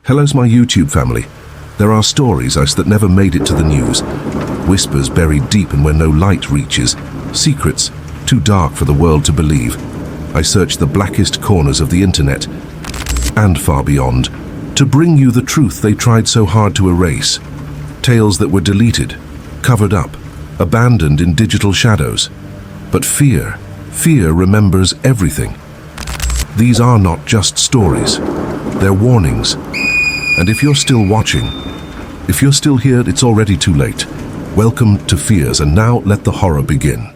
Hello's my YouTube family. There are stories that never made it to the news. Whispers buried deep and where no light reaches. Secrets too dark for the world to believe. I search the blackest corners of the internet and far beyond to bring you the truth they tried so hard to erase. Tales that were deleted, covered up, abandoned in digital shadows. But fear remembers everything. These are not just stories. They're warnings. And if you're still watching, if you're still here, it's already too late. Welcome to Fears, and now let the horror begin.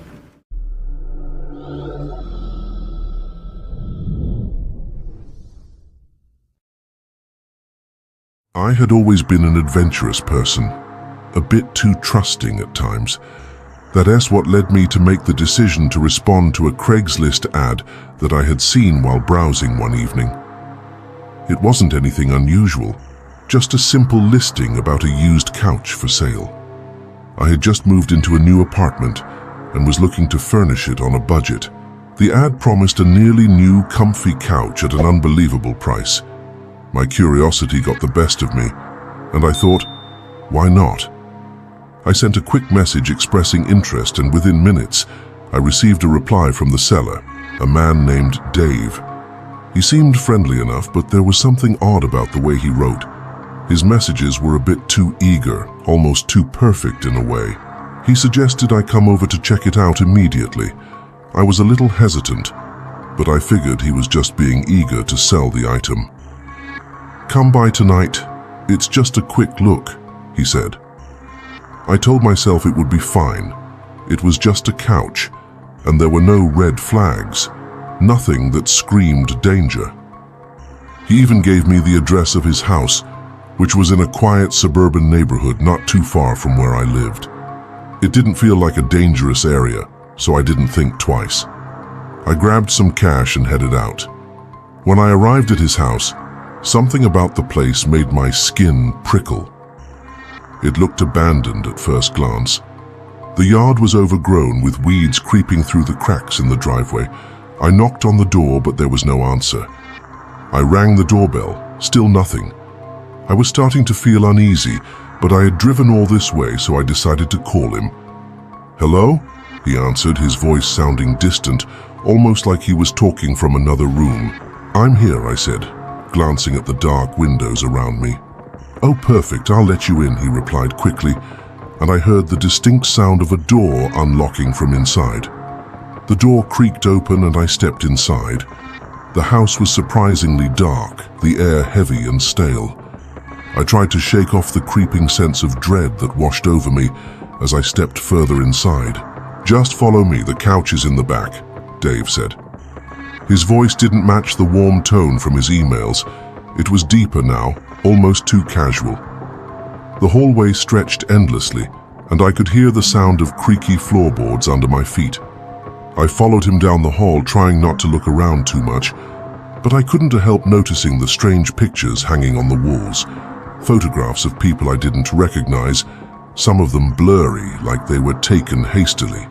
I had always been an adventurous person, a bit too trusting at times. That's what led me to make the decision to respond to a Craigslist ad that I had seen while browsing one evening. It wasn't anything unusual, just a simple listing about a used couch for sale. I had just moved into a new apartment and was looking to furnish it on a budget. The ad promised a nearly new, comfy couch at an unbelievable price. My curiosity got the best of me, and I thought, why not? I sent a quick message expressing interest, and within minutes, I received a reply from the seller, a man named Dave. He seemed friendly enough, but there was something odd about the way he wrote. His messages were a bit too eager, almost too perfect in a way. He suggested I come over to check it out immediately. I was a little hesitant, but I figured he was just being eager to sell the item. "Come by tonight. It's just a quick look," he said. I told myself it would be fine. It was just a couch, and there were no red flags, nothing that screamed danger. He even gave me the address of his house, which was in a quiet suburban neighborhood not too far from where I lived. It didn't feel like a dangerous area, so I didn't think twice. I grabbed some cash and headed out. When I arrived at his house, something about the place made my skin prickle. It looked abandoned at first glance. The yard was overgrown with weeds creeping through the cracks in the driveway. I knocked on the door, but there was no answer. I rang the doorbell, still nothing. I was starting to feel uneasy, but I had driven all this way, so I decided to call him. "Hello?" he answered, his voice sounding distant, almost like he was talking from another room. "I'm here," I said, glancing at the dark windows around me. "Oh, perfect, I'll let you in," he replied quickly, and I heard the distinct sound of a door unlocking from inside. The door creaked open and I stepped inside. The house was surprisingly dark, the air heavy and stale. I tried to shake off the creeping sense of dread that washed over me as I stepped further inside. "Just follow me, the couch is in the back," Dave said. His voice didn't match the warm tone from his emails. It was deeper now, almost too casual. The hallway stretched endlessly, and I could hear the sound of creaky floorboards under my feet. I followed him down the hall, trying not to look around too much, but I couldn't help noticing the strange pictures hanging on the walls. Photographs of people I didn't recognize, some of them blurry, like they were taken hastily.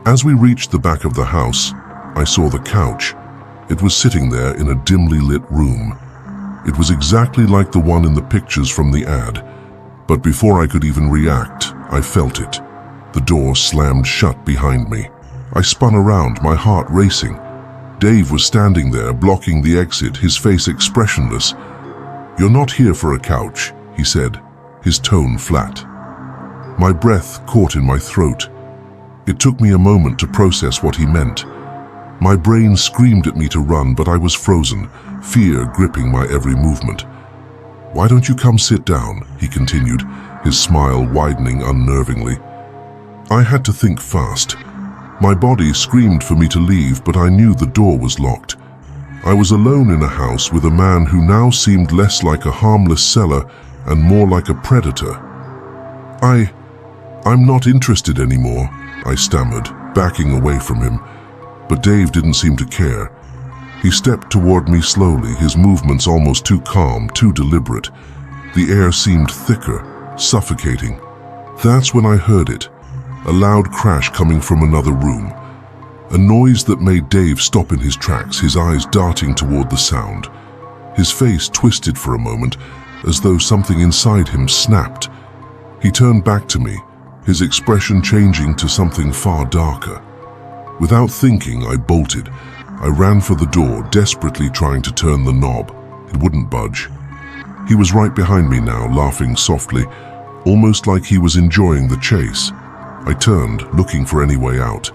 As we reached the back of the house, I saw the couch. It was sitting there in a dimly lit room. It was exactly like the one in the pictures from the ad, but before I could even react, I felt it. The door slammed shut behind me. I spun around, my heart racing. Dave was standing there, blocking the exit, his face expressionless. "You're not here for a couch," he said, his tone flat. My breath caught in my throat. It took me a moment to process what he meant. My brain screamed at me to run, but I was frozen, fear gripping my every movement. "Why don't you come sit down?" he continued, his smile widening unnervingly. I had to think fast. My body screamed for me to leave, but I knew the door was locked. I was alone in a house with a man who now seemed less like a harmless seller and more like a predator. I'm not interested anymore," I stammered, backing away from him. But Dave didn't seem to care. He stepped toward me slowly, his movements almost too calm, too deliberate. The air seemed thicker, suffocating. That's when I heard it, a loud crash coming from another room. A noise that made Dave stop in his tracks, his eyes darting toward the sound. His face twisted for a moment, as though something inside him snapped. He turned back to me, his expression changing to something far darker. Without thinking, I bolted. I ran for the door, desperately trying to turn the knob. It wouldn't budge. He was right behind me now, laughing softly, almost like he was enjoying the chase. I turned, looking for any way out.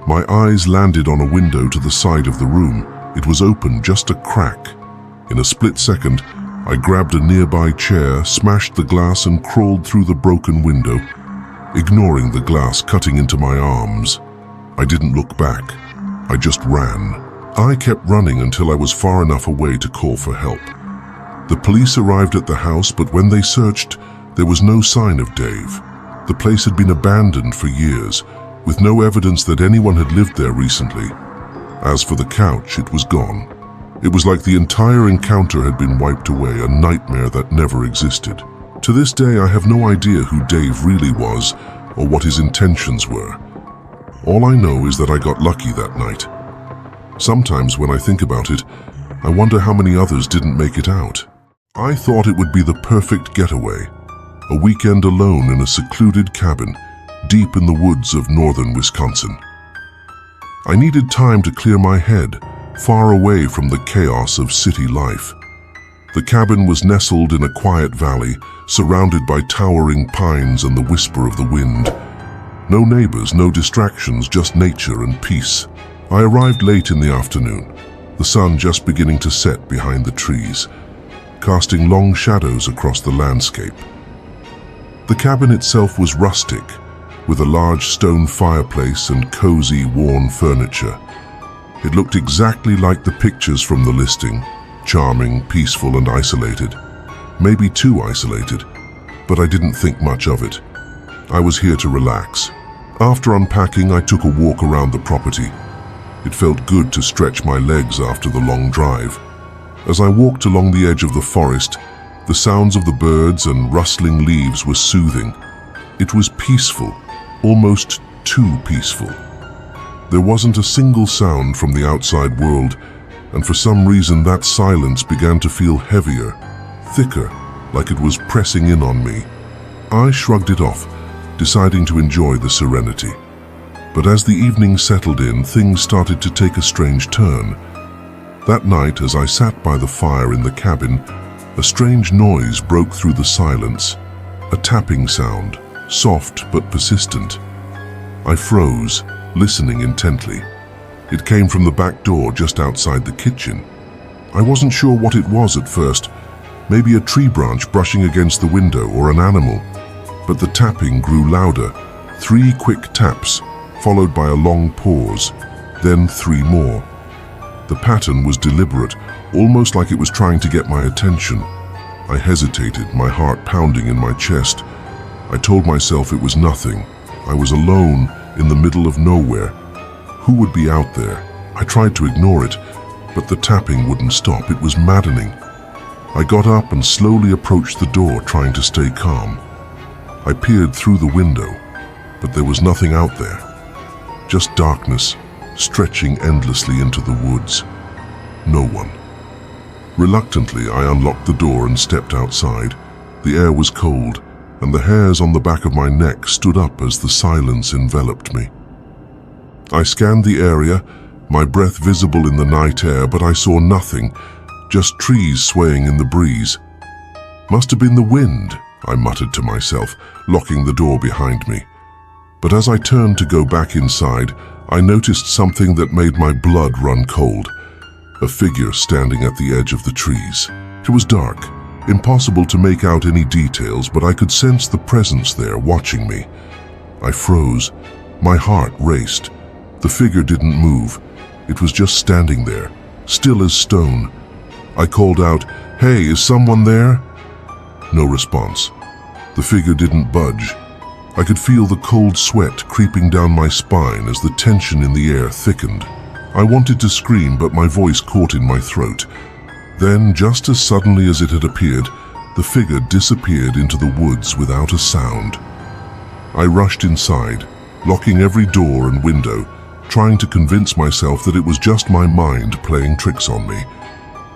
My eyes landed on a window to the side of the room. It was open, just a crack. In a split second, I grabbed a nearby chair, smashed the glass and crawled through the broken window, ignoring the glass cutting into my arms. I didn't look back. I just ran. I kept running until I was far enough away to call for help. The police arrived at the house, but when they searched, there was no sign of Dave. The place had been abandoned for years, with no evidence that anyone had lived there recently. As for the couch, it was gone. It was like the entire encounter had been wiped away, a nightmare that never existed. To this day, I have no idea who Dave really was or what his intentions were. All I know is that I got lucky that night. Sometimes when I think about it, I wonder how many others didn't make it out. I thought it would be the perfect getaway, a weekend alone in a secluded cabin deep in the woods of northern Wisconsin. I needed time to clear my head, far away from the chaos of city life. The cabin was nestled in a quiet valley, surrounded by towering pines and the whisper of the wind. No neighbors, no distractions, just nature and peace. I arrived late in the afternoon, the sun just beginning to set behind the trees, casting long shadows across the landscape. The cabin itself was rustic, with a large stone fireplace and cozy, worn furniture. It looked exactly like the pictures from the listing, charming, peaceful and isolated. Maybe too isolated, but I didn't think much of it. I was here to relax. After unpacking, I took a walk around the property. It felt good to stretch my legs after the long drive. As I walked along the edge of the forest, the sounds of the birds and rustling leaves were soothing. It was peaceful, almost too peaceful. There wasn't a single sound from the outside world, and for some reason that silence began to feel heavier, thicker, like it was pressing in on me. I shrugged it off, deciding to enjoy the serenity. But as the evening settled in, things started to take a strange turn. That night, as I sat by the fire in the cabin, a strange noise broke through the silence, a tapping sound, soft but persistent. I froze, listening intently. It came from the back door just outside the kitchen. I wasn't sure what it was at first, maybe a tree branch brushing against the window or an animal. But the tapping grew louder, 3 quick taps, followed by a long pause, then 3 more. The pattern was deliberate, almost like it was trying to get my attention. I hesitated, my heart pounding in my chest. I told myself it was nothing. I was alone, in the middle of nowhere. Who would be out there? I tried to ignore it, but the tapping wouldn't stop. It was maddening. I got up and slowly approached the door, trying to stay calm. I peered through the window, but there was nothing out there. Just darkness, stretching endlessly into the woods. No one. Reluctantly, I unlocked the door and stepped outside. The air was cold, and the hairs on the back of my neck stood up as the silence enveloped me. I scanned the area, my breath visible in the night air, but I saw nothing, just trees swaying in the breeze. Must have been the wind, I muttered to myself, locking the door behind me. But as I turned to go back inside, I noticed something that made my blood run cold. A figure standing at the edge of the trees. It was dark, impossible to make out any details, but I could sense the presence there watching me. I froze. My heart raced. The figure didn't move. It was just standing there, still as stone. I called out, "Hey, is someone there?" No response. The figure didn't budge. I could feel the cold sweat creeping down my spine as the tension in the air thickened. I wanted to scream, but my voice caught in my throat. Then, just as suddenly as it had appeared, the figure disappeared into the woods without a sound. I rushed inside, locking every door and window, trying to convince myself that it was just my mind playing tricks on me.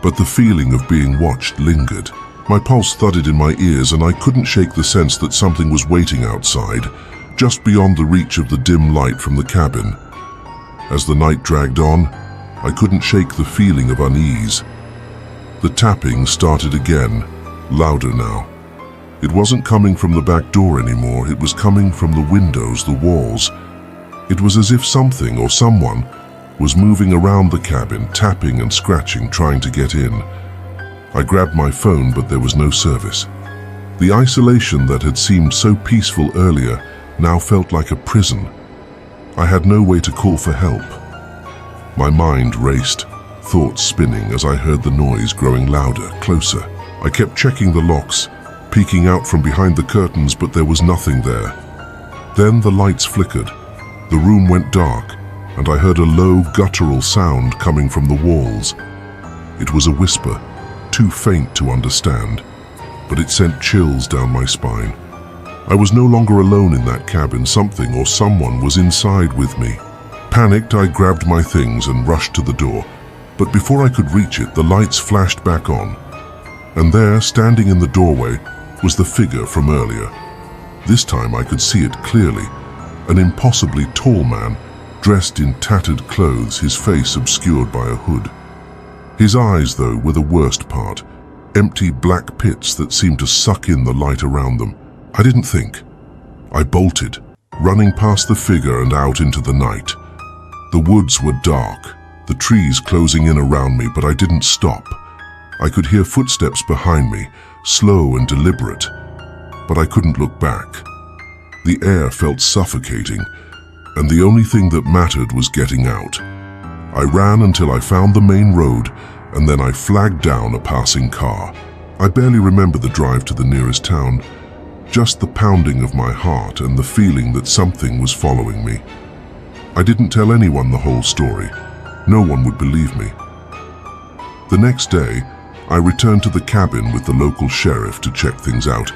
but the feeling of being watched lingered. My pulse thudded in my ears and I couldn't shake the sense that something was waiting outside, just beyond the reach of the dim light from the cabin. As the night dragged on, I couldn't shake the feeling of unease. The tapping started again, louder now. It wasn't coming from the back door anymore, it was coming from the windows, the walls. It was as if something or someone was moving around the cabin, tapping and scratching, trying to get in. I grabbed my phone, but there was no service. The isolation that had seemed so peaceful earlier now felt like a prison. I had no way to call for help. My mind raced, thoughts spinning as I heard the noise growing louder, closer. I kept checking the locks, peeking out from behind the curtains, but there was nothing there. Then the lights flickered, the room went dark, and I heard a low, guttural sound coming from the walls. It was a whisper, too faint to understand, but it sent chills down my spine. I was no longer alone in that cabin. Something or someone was inside with me. Panicked, I grabbed my things and rushed to the door, but before I could reach it, the lights flashed back on. And there, standing in the doorway, was the figure from earlier. This time I could see it clearly, an impossibly tall man, dressed in tattered clothes, his face obscured by a hood. His eyes, though, were the worst part, empty black pits that seemed to suck in the light around them. I didn't think. I bolted, running past the figure and out into the night. The woods were dark, the trees closing in around me, but I didn't stop. I could hear footsteps behind me, slow and deliberate, but I couldn't look back. The air felt suffocating, and the only thing that mattered was getting out. I ran until I found the main road, and then I flagged down a passing car. I barely remember the drive to the nearest town, just the pounding of my heart and the feeling that something was following me. I didn't tell anyone the whole story. No one would believe me. The next day, I returned to the cabin with the local sheriff to check things out.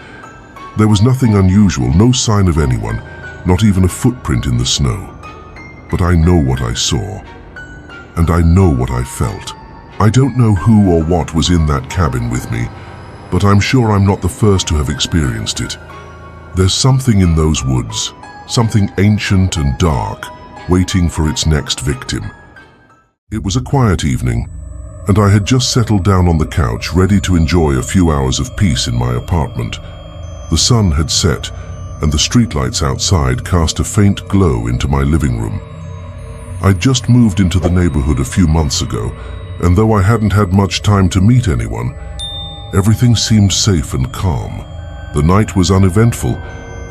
There was nothing unusual, no sign of anyone, not even a footprint in the snow. But I know what I saw, and I know what I felt. I don't know who or what was in that cabin with me, but I'm sure I'm not the first to have experienced it. There's something in those woods, something ancient and dark, waiting for its next victim. It was a quiet evening, and I had just settled down on the couch, ready to enjoy a few hours of peace in my apartment. The sun had set, and the streetlights outside cast a faint glow into my living room. I'd just moved into the neighborhood a few months ago, and though I hadn't had much time to meet anyone, everything seemed safe and calm. The night was uneventful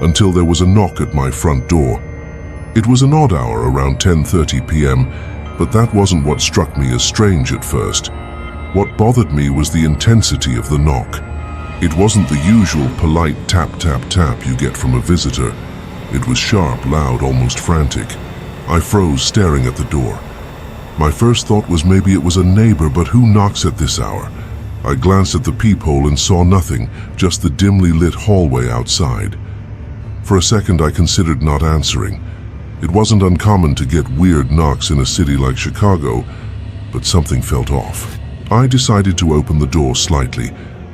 until there was a knock at my front door. It was an odd hour, around 10:30 p.m., but that wasn't what struck me as strange at first. What bothered me was the intensity of the knock. It wasn't the usual polite tap, tap, tap you get from a visitor. It was sharp, loud, almost frantic. I froze, staring at the door. My first thought was maybe it was a neighbor, but who knocks at this hour? I glanced at the peephole and saw nothing, just the dimly lit hallway outside. For a second I considered not answering. It wasn't uncommon to get weird knocks in a city like Chicago, but something felt off. I decided to open the door slightly,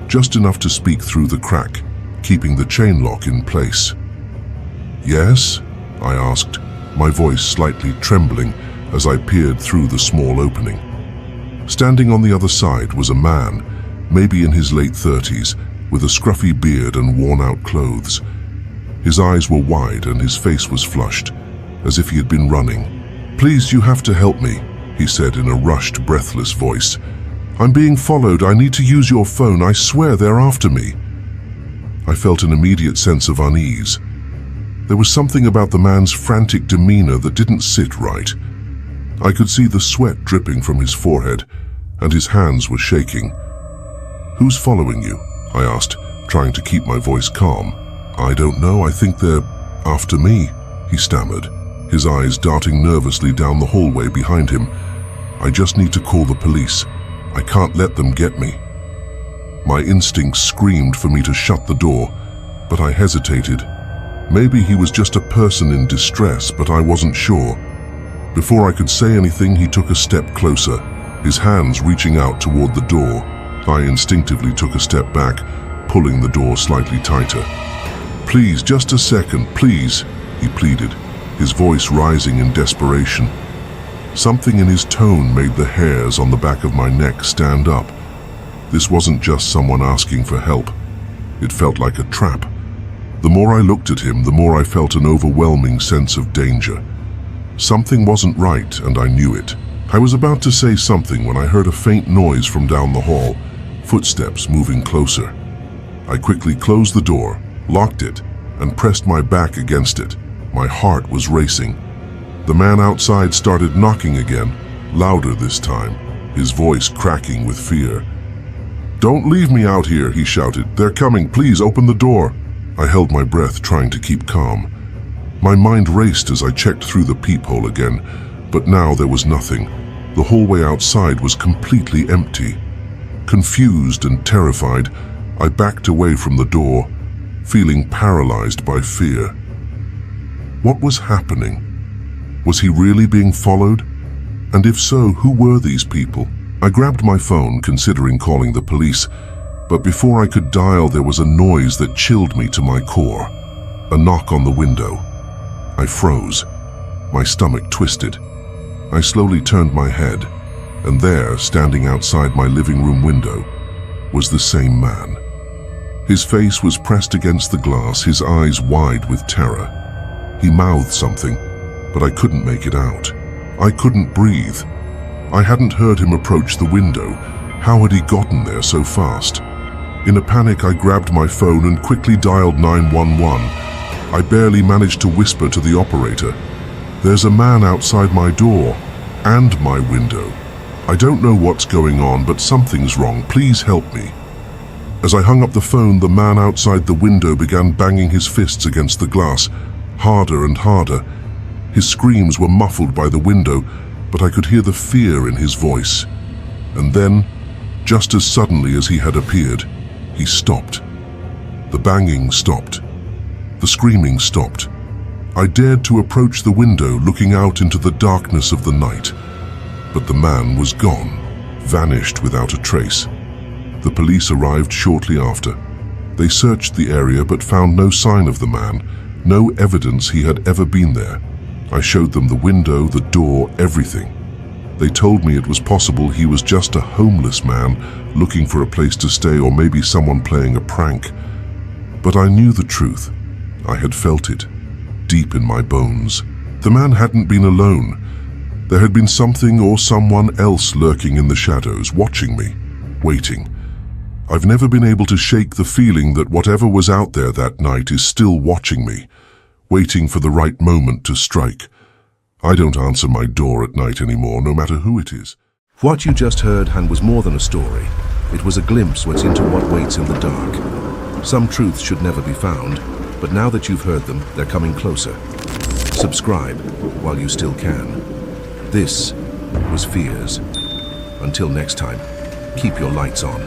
just enough to speak through the crack, keeping the chain lock in place. "Yes?" I asked, my voice slightly trembling as I peered through the small opening. Standing on the other side was a man, maybe in his late 30s, with a scruffy beard and worn-out clothes. His eyes were wide and his face was flushed, as if he had been running. "Please, you have to help me," he said in a rushed, breathless voice. "I'm being followed. I need to use your phone. I swear they're after me." I felt an immediate sense of unease. There was something about the man's frantic demeanor that didn't sit right. I could see the sweat dripping from his forehead, and his hands were shaking. "Who's following you?" I asked, trying to keep my voice calm. "I don't know. I think they're after me," he stammered, his eyes darting nervously down the hallway behind him. "I just need to call the police. I can't let them get me." My instincts screamed for me to shut the door, but I hesitated. Maybe he was just a person in distress, but I wasn't sure. Before I could say anything, he took a step closer, his hands reaching out toward the door. I instinctively took a step back, pulling the door slightly tighter. "Please, just a second, please," he pleaded, his voice rising in desperation. Something in his tone made the hairs on the back of my neck stand up. This wasn't just someone asking for help. It felt like a trap. The more I looked at him, the more I felt an overwhelming sense of danger. Something wasn't right, and I knew it. I was about to say something when I heard a faint noise from down the hall, footsteps moving closer. I quickly closed the door, locked it, and pressed my back against it. My heart was racing. The man outside started knocking again, louder this time, his voice cracking with fear. "Don't leave me out here," he shouted. "They're coming. Please open the door." I held my breath, trying to keep calm. My mind raced as I checked through the peephole again, but now there was nothing. The hallway outside was completely empty. Confused and terrified, I backed away from the door, feeling paralyzed by fear. What was happening? Was he really being followed? And if so, who were these people? I grabbed my phone, considering calling the police, but before I could dial, there was a noise that chilled me to my core. A knock on the window. I froze. My stomach twisted. I slowly turned my head, and there, standing outside my living room window, was the same man. His face was pressed against the glass, his eyes wide with terror. He mouthed something, but I couldn't make it out. I couldn't breathe. I hadn't heard him approach the window. How had he gotten there so fast? In a panic, I grabbed my phone and quickly dialed 911. I barely managed to whisper to the operator, "There's a man outside my door and my window. I don't know what's going on, but something's wrong. Please help me." As I hung up the phone, the man outside the window began banging his fists against the glass, harder and harder. His screams were muffled by the window, but I could hear the fear in his voice. And then, just as suddenly as he had appeared, he stopped. The banging stopped. The screaming stopped. I dared to approach the window, looking out into the darkness of the night. But the man was gone, vanished without a trace. The police arrived shortly after. They searched the area but found no sign of the man, no evidence he had ever been there. I showed them the window, the door, everything. They told me it was possible he was just a homeless man looking for a place to stay, or maybe someone playing a prank. But I knew the truth. I had felt it, deep in my bones. The man hadn't been alone. There had been something or someone else lurking in the shadows, watching me, waiting. I've never been able to shake the feeling that whatever was out there that night is still watching me, waiting for the right moment to strike. I don't answer my door at night anymore, no matter who it is. What you just heard, Han, was more than a story. It was a glimpse into what waits in the dark. Some truths should never be found, but now that you've heard them, they're coming closer. Subscribe while you still can. This was Fears. Until next time, keep your lights on.